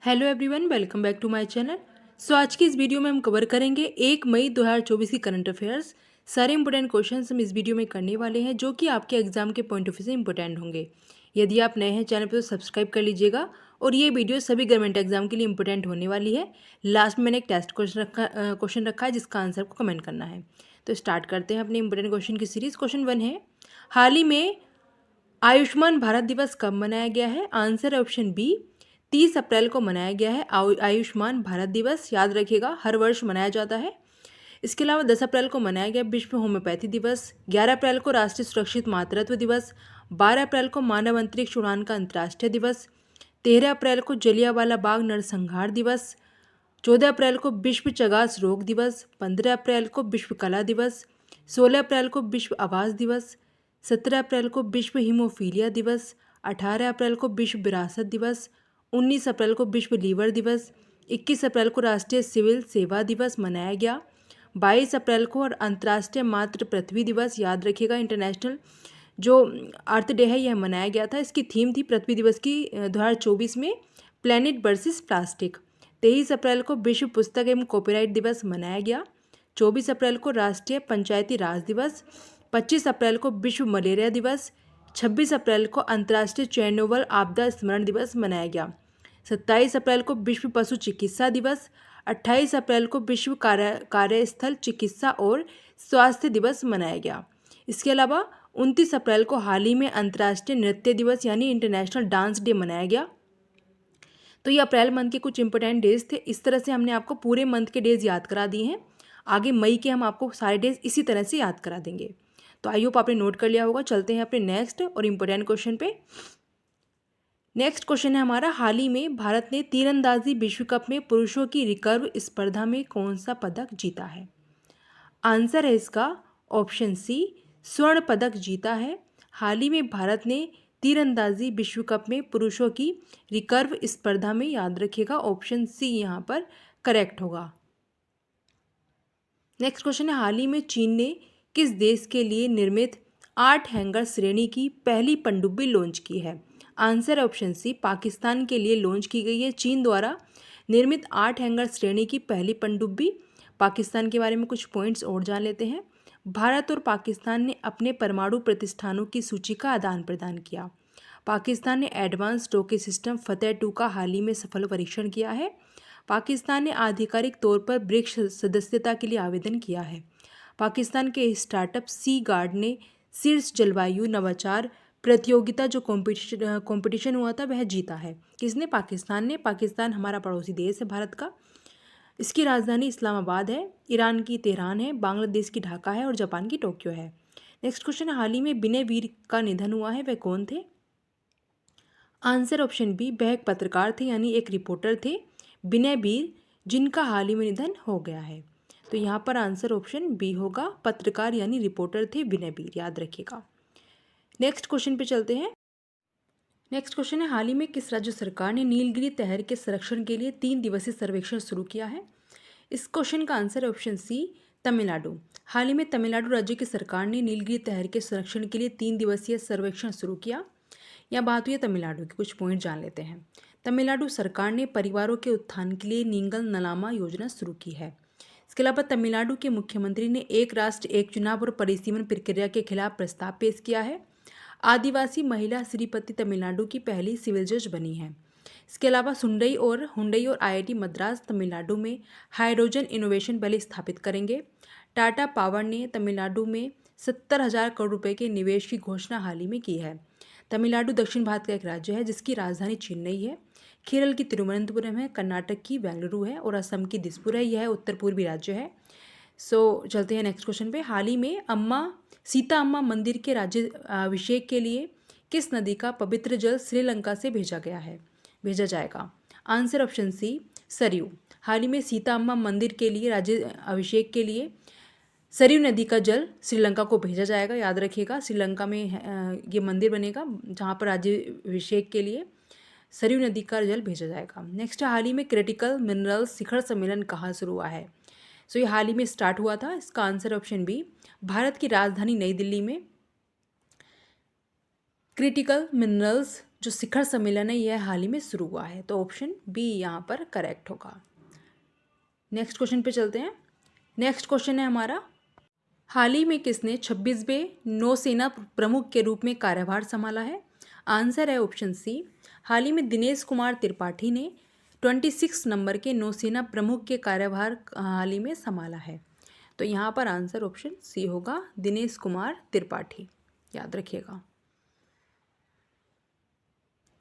Hello everyone, welcome back to my channel. आज की इस वीडियो में हम कवर करेंगे 1 मई 2024 की करंट अफेयर्स। सारे इंपॉर्टेंट क्वेश्चंस हम इस वीडियो में करने वाले हैं जो कि आपके एग्जाम के पॉइंट ऑफ व्यू से इंपॉर्टेंट होंगे। यदि आप नए हैं चैनल पर तो सब्सक्राइब कर लीजिएगा और ये वीडियो सभी गवर्नमेंट एग्जाम के लिए इंपॉर्टेंट होने वाली है। लास्ट में मैंने एक टेस्ट क्वेश्चन रखा है जिसका आंसर को कमेंट करना है। तो स्टार्ट करते हैं अपने इंपॉर्टेंट क्वेश्चन की सीरीज। क्वेश्चन 1 है, हाल ही में आयुष्मान भारत दिवस कब मनाया गया है? आंसर है ऑप्शन बी, 30 अप्रैल को मनाया गया है आयुष्मान भारत दिवस। याद रखिएगा, हर वर्ष मनाया जाता है। इसके अलावा 10 अप्रैल को मनाया गया विश्व होम्योपैथी दिवस, 11 अप्रैल को राष्ट्रीय सुरक्षित मातृत्व दिवस, 12 अप्रैल को मानव अंतरिक्ष उड़ान का अंतर्राष्ट्रीय दिवस, 13 अप्रैल को जलियांवाला बाग नरसंहार दिवस, 14 अप्रैल को विश्व चगास रोग दिवस, 15 अप्रैल को विश्व कला दिवस, 16 अप्रैल को विश्व आवास दिवस, 17 अप्रैल को विश्व हीमोफीलिया दिवस, 18 अप्रैल को विश्व विरासत दिवस, 19 अप्रैल को विश्व लीवर दिवस, 21 अप्रैल को राष्ट्रीय सिविल सेवा दिवस मनाया गया, 22 अप्रैल को और अंतर्राष्ट्रीय मातृ पृथ्वी दिवस। याद रखिएगा, इंटरनेशनल जो अर्थ डे है यह मनाया गया था। इसकी थीम थी पृथ्वी दिवस की 2024 में, प्लेनेट वर्सेस प्लास्टिक। 23 अप्रैल को विश्व पुस्तक एवं कॉपीराइट दिवस मनाया गया, 24 अप्रैल को राष्ट्रीय पंचायती राज दिवस, 25 अप्रैल को विश्व मलेरिया दिवस, 26 अप्रैल को अंतर्राष्ट्रीय चेरनोबिल आपदा स्मरण दिवस मनाया गया, 27 अप्रैल को विश्व पशु चिकित्सा दिवस, 28 अप्रैल को विश्व कार्यस्थल चिकित्सा और स्वास्थ्य दिवस मनाया गया। इसके अलावा 29 अप्रैल को हाल ही में अंतर्राष्ट्रीय नृत्य दिवस यानी इंटरनेशनल डांस डे मनाया गया। तो ये अप्रैल मंथ के कुछ इंपॉर्टेंट डेज थे। इस तरह से हमने आपको पूरे मंथ के डेज याद करा दिए हैं। आगे मई के हम आपको सारे डेज इसी तरह से याद करा देंगे। तो आई होप आपने नोट कर लिया होगा। चलते हैं अपने नेक्स्ट और इम्पोर्टेंट क्वेश्चन पे। नेक्स्ट क्वेश्चन है हमारा, हाल ही में भारत ने तीरंदाजी विश्व कप में पुरुषों की रिकर्व स्पर्धा में कौन सा पदक जीता है? आंसर है इसका ऑप्शन सी, स्वर्ण पदक जीता है। हाल ही में भारत ने तीरंदाजी विश्व कप में पुरुषों की रिकर्व स्पर्धा में, याद रखिएगा ऑप्शन सी यहाँ पर करेक्ट होगा। नेक्स्ट क्वेश्चन है, हाल ही में चीन ने किस देश के लिए निर्मित 8 हैंगर श्रेणी की पहली पनडुब्बी लॉन्च की है? आंसर ऑप्शन सी, पाकिस्तान के लिए लॉन्च की गई है चीन द्वारा निर्मित 8 हैंगर श्रेणी की पहली पनडुब्बी। पाकिस्तान के बारे में कुछ पॉइंट्स और जान लेते हैं। भारत और पाकिस्तान ने अपने परमाणु प्रतिष्ठानों की सूची का आदान प्रदान किया। पाकिस्तान ने एडवांस रॉकेट सिस्टम फतेह 2 का हाल ही में सफल परीक्षण किया है। पाकिस्तान ने आधिकारिक तौर पर ब्रिक्स सदस्यता के लिए आवेदन किया है। पाकिस्तान के स्टार्टअप सी गार्ड ने शीर्ष जलवायु नवाचार प्रतियोगिता जो कंपटीशन हुआ था वह जीता है। किसने? पाकिस्तान ने। पाकिस्तान हमारा पड़ोसी देश है भारत का। इसकी राजधानी इस्लामाबाद है, ईरान की तेहरान है, बांग्लादेश की ढाका है और जापान की टोक्यो है। नेक्स्ट क्वेश्चन है, हाल ही में विनय वीर का निधन हुआ है, वह कौन थे? आंसर ऑप्शन बी, वह एक पत्रकार थे यानी एक रिपोर्टर थे, विनय वीर, जिनका हाल ही में निधन हो गया है। तो यहाँ पर आंसर ऑप्शन बी होगा, पत्रकार यानी रिपोर्टर थे विनय वीर, याद रखिएगा। नेक्स्ट क्वेश्चन पे चलते हैं। नेक्स्ट क्वेश्चन है, हाल ही में किस राज्य सरकार ने नीलगिरी तहर के संरक्षण के लिए 3 दिवसीय सर्वेक्षण शुरू किया है? इस क्वेश्चन का आंसर है ऑप्शन सी, तमिलनाडु। हाल ही में तमिलनाडु राज्य की सरकार ने नीलगिरी तहर के संरक्षण के लिए 3 दिवसीय सर्वेक्षण शुरू किया। यह बात हुई है तमिलनाडु की, कुछ पॉइंट जान लेते हैं। तमिलनाडु सरकार ने परिवारों के उत्थान के लिए नींगल नलामा योजना शुरू की है। इसके अलावा तमिलनाडु के मुख्यमंत्री ने एक राष्ट्र एक चुनाव और परिसीमन प्रक्रिया के खिलाफ प्रस्ताव पेश किया है। आदिवासी महिला श्रीपति तमिलनाडु की पहली सिविल जज बनी है। इसके अलावा हुंडई और आईआईटी मद्रास तमिलनाडु में हाइड्रोजन इनोवेशन वैली स्थापित करेंगे। टाटा पावर ने तमिलनाडु में 70,000 करोड़ रुपए के निवेश की घोषणा हाल ही में की है। तमिलनाडु दक्षिण भारत का एक राज्य है जिसकी राजधानी चेन्नई है। केरल की तिरुवनंतपुरम है, कर्नाटक की बेंगलुरु है और असम की दिसपुर है। यह उत्तर पूर्वी राज्य है। चलते हैं नेक्स्ट क्वेश्चन पे। हाल ही में सीता अम्मा मंदिर के राज्य अभिषेक के लिए किस नदी का पवित्र जल श्रीलंका से भेजा जाएगा? Answer option C, Saryu. हाल ही में सीता अम्मा मंदिर के लिए राज्य अभिषेक के लिए सरयू नदी का जल श्रीलंका को भेजा जाएगा। याद रखिएगा, श्रीलंका में ये मंदिर बनेगा जहाँ पर राज्य अभिषेक के लिए सरयू नदी का जल भेजा जाएगा। नेक्स्ट, हाल ही में क्रिटिकल मिनरल्स शिखर सम्मेलन कहाँ शुरू हुआ है? ये हाल ही में स्टार्ट हुआ था। इसका आंसर ऑप्शन बी, भारत की राजधानी नई दिल्ली में क्रिटिकल मिनरल्स जो शिखर सम्मेलन है यह हाल ही में शुरू हुआ है, तो ऑप्शन बी यहाँ पर करेक्ट होगा। नेक्स्ट क्वेश्चन पे चलते हैं। नेक्स्ट क्वेश्चन है हमारा, हाल ही में किसने 26वें नौसेना प्रमुख के रूप में कार्यभार संभाला है? आंसर है ऑप्शन सी, हाल ही में दिनेश कुमार त्रिपाठी ने 26 नंबर के नौसेना प्रमुख के कार्यभार हाल ही में संभाला है। तो यहाँ पर आंसर ऑप्शन सी होगा, दिनेश कुमार त्रिपाठी, याद रखिएगा।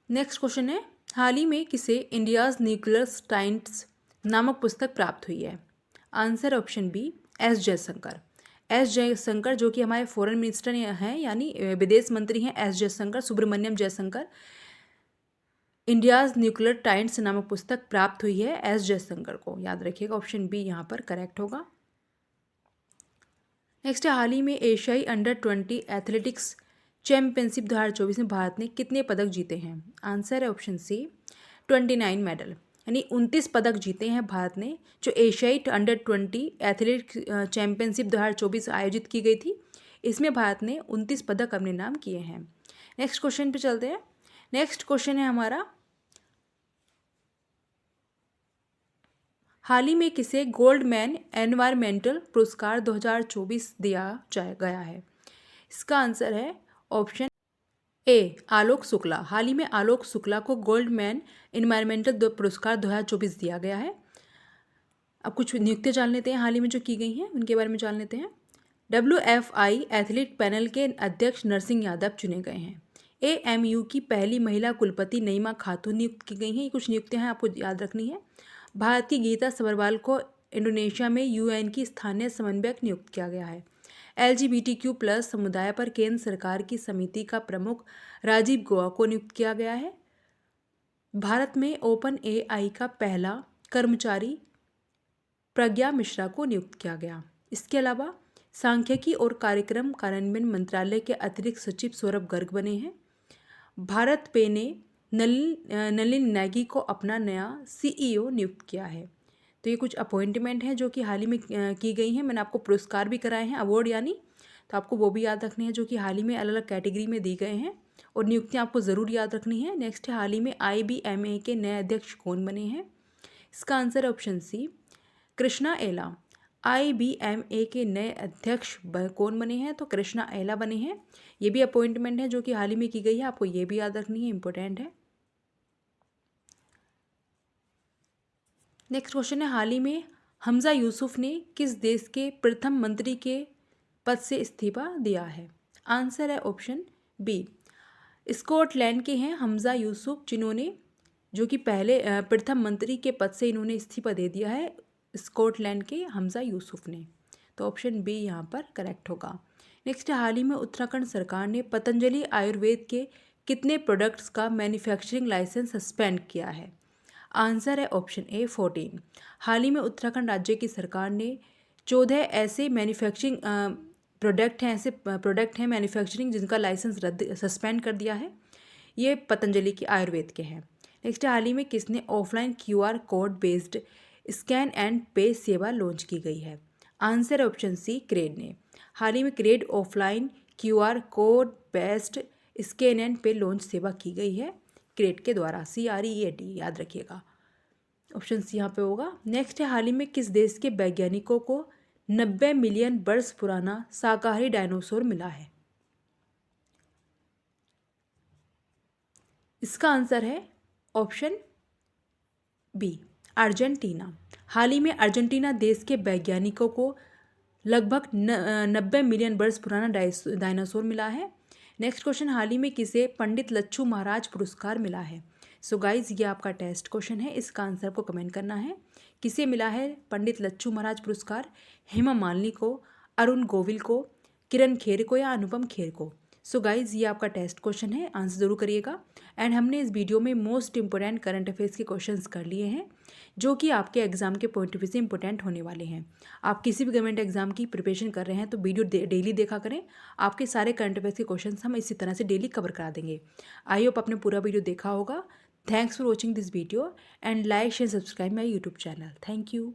नेक्स्ट क्वेश्चन है, हाल ही में किसे इंडियाज न्यूक्लियर साइंस नामक पुस्तक प्राप्त हुई है? Answer option B, S Jaishankar. S Jaishankar जो कि हमारे फॉरेन मिनिस्टर हैं, यानी विदेश मंत्री हैं, S Jaishankar, Subrahmanyam Jaishankar, India's nuclear science नामक पुस्तक प्राप्त हुई है एस जयशंकर को, याद रखिएगा। ऑप्शन बी यहाँ पर करेक्ट होगा। नेक्स्ट है, हाल ही में एशियाई अंडर 20 एथलेटिक्स चैंपियनशिप 2024 में भारत ने कितने पदक जीते हैं? आंसर है ऑप्शन सी, 29 मेडल, यानी 29 पदक जीते हैं भारत ने। जो एशियाई अंडर 20 एथलेटिक्स चैंपियनशिप 2024 आयोजित की गई थी, इसमें भारत ने 29 पदक अपने नाम किए हैं। नेक्स्ट क्वेश्चन पे चलते हैं। नेक्स्ट क्वेश्चन है हमारा, हाल ही में किसे गोल्डमैन एनवायरमेंटल पुरस्कार 2024 दिया गया है? इसका आंसर है ऑप्शन ए, आलोक शुक्ला। हाल ही में आलोक शुक्ला को गोल्डमैन एनवायरमेंटल पुरस्कार 2024 दिया गया है। अब कुछ नियुक्तियां जान लेते हैं हाल ही में जो की गई हैं, उनके बारे में जान लेते हैं। WFI एथलीट पैनल के अध्यक्ष नरसिंह यादव चुने गए हैं। AMU की पहली महिला कुलपति नईमा खातून नियुक्त की गई हैं। ये कुछ नियुक्तियां हैं, आपको याद रखनी है। भारत की गीता सबरवाल को इंडोनेशिया में UN की स्थानीय समन्वयक नियुक्त किया गया है। LGBTQ+ समुदाय पर केंद्र सरकार की समिति का प्रमुख राजीव गौबा को नियुक्त किया गया है। भारत में OpenAI का पहला कर्मचारी प्रज्ञा मिश्रा को नियुक्त किया गया। इसके अलावा सांख्यिकी और कार्यक्रम कार्यान्वयन मंत्रालय के अतिरिक्त सचिव सौरभ गर्ग बने हैं। भारत पे ने नलिन नेगी को अपना नया CEO नियुक्त किया है। तो ये कुछ अपॉइंटमेंट हैं जो कि हाल ही में की गई हैं। मैंने आपको पुरस्कार भी कराए हैं, अवार्ड यानी, तो आपको वो भी याद रखने हैं जो कि हाल ही में अलग अलग कैटेगरी में दी गए हैं, और नियुक्तियाँ आपको ज़रूर याद रखनी है। नेक्स्ट है, हाल ही में IBMA के नए अध्यक्ष कौन बने हैं? इसका आंसर ऑप्शन सी, कृष्णा एला। IBMA के नए अध्यक्ष कौन बने हैं? तो कृष्णा एला बने हैं। ये भी अपॉइंटमेंट है जो कि हाल ही में की गई है, आपको ये भी याद रखनी है, इंपॉर्टेंट है। नेक्स्ट क्वेश्चन है, हाल ही में हमजा यूसुफ ने किस देश के प्रथम मंत्री के पद से इस्तीफा दिया है? आंसर है ऑप्शन बी, स्कॉटलैंड के हैं हमजा यूसुफ, जिन्होंने जो कि पहले प्रथम मंत्री के पद से इन्होंने इस्तीफा दे दिया है, स्कॉटलैंड के हमजा यूसुफ ने। तो ऑप्शन बी यहाँ पर करेक्ट होगा। नेक्स्ट, हाल ही में उत्तराखंड सरकार ने पतंजलि आयुर्वेद के कितने प्रोडक्ट्स का मैन्युफैक्चरिंग लाइसेंस सस्पेंड किया है? आंसर है ऑप्शन ए, 14। हाल ही में उत्तराखंड राज्य की सरकार ने 14 ऐसे मैन्युफैक्चरिंग प्रोडक्ट हैं मैन्युफैक्चरिंग जिनका लाइसेंस सस्पेंड कर दिया है। ये पतंजलि के आयुर्वेद के हैं। नेक्स्ट, हाल ही में किसने offline QR code based scan and पे सेवा लॉन्च की गई है? आंसर है ऑप्शन सी, क्रेड ने। हाल ही में CRED offline QR code based scan and pay launch सेवा की गई है क्रेड के द्वारा, CREAT, याद रखिएगा। ऑप्शन सी यहाँ पे होगा। नेक्स्ट है, हाल ही में किस देश के वैज्ञानिकों को 90 मिलियन वर्ष पुराना शाकाहारी डायनासोर मिला है? इसका आंसर है ऑप्शन बी, अर्जेंटीना। हाल ही में अर्जेंटीना देश के वैज्ञानिकों को लगभग 90 मिलियन वर्ष पुराना डायनासोर मिला है। नेक्स्ट क्वेश्चन, हाल ही में किसे पंडित लच्छू महाराज पुरस्कार मिला है? सो गाइज, ये आपका टेस्ट क्वेश्चन है, इसका आंसर आपको कमेंट करना है। किसे मिला है पंडित लच्छू महाराज पुरस्कार? हेमा मालिनी को, अरुण गोविल को, किरण खेर को, या अनुपम खेर को? सो गाइज, ये आपका टेस्ट क्वेश्चन है, आंसर ज़रूर करिएगा। एंड हमने इस वीडियो में मोस्ट इंपॉर्टेंट करंट अफेयर्स के क्वेश्चंस कर लिए हैं जो कि आपके एग्जाम के पॉइंट ऑफ व्यू से इंपॉर्टेंट होने वाले हैं। आप किसी भी गवर्नमेंट एग्जाम की प्रिपरेशन कर रहे हैं तो वीडियो डेली देखा करें। आपके सारे करंट अफेयर्स के क्वेश्चंस हम इसी तरह से डेली कवर करा देंगे। आई होप आपने पूरा वीडियो देखा होगा। Thanks for watching this video and like share subscribe my YouTube channel. Thank you.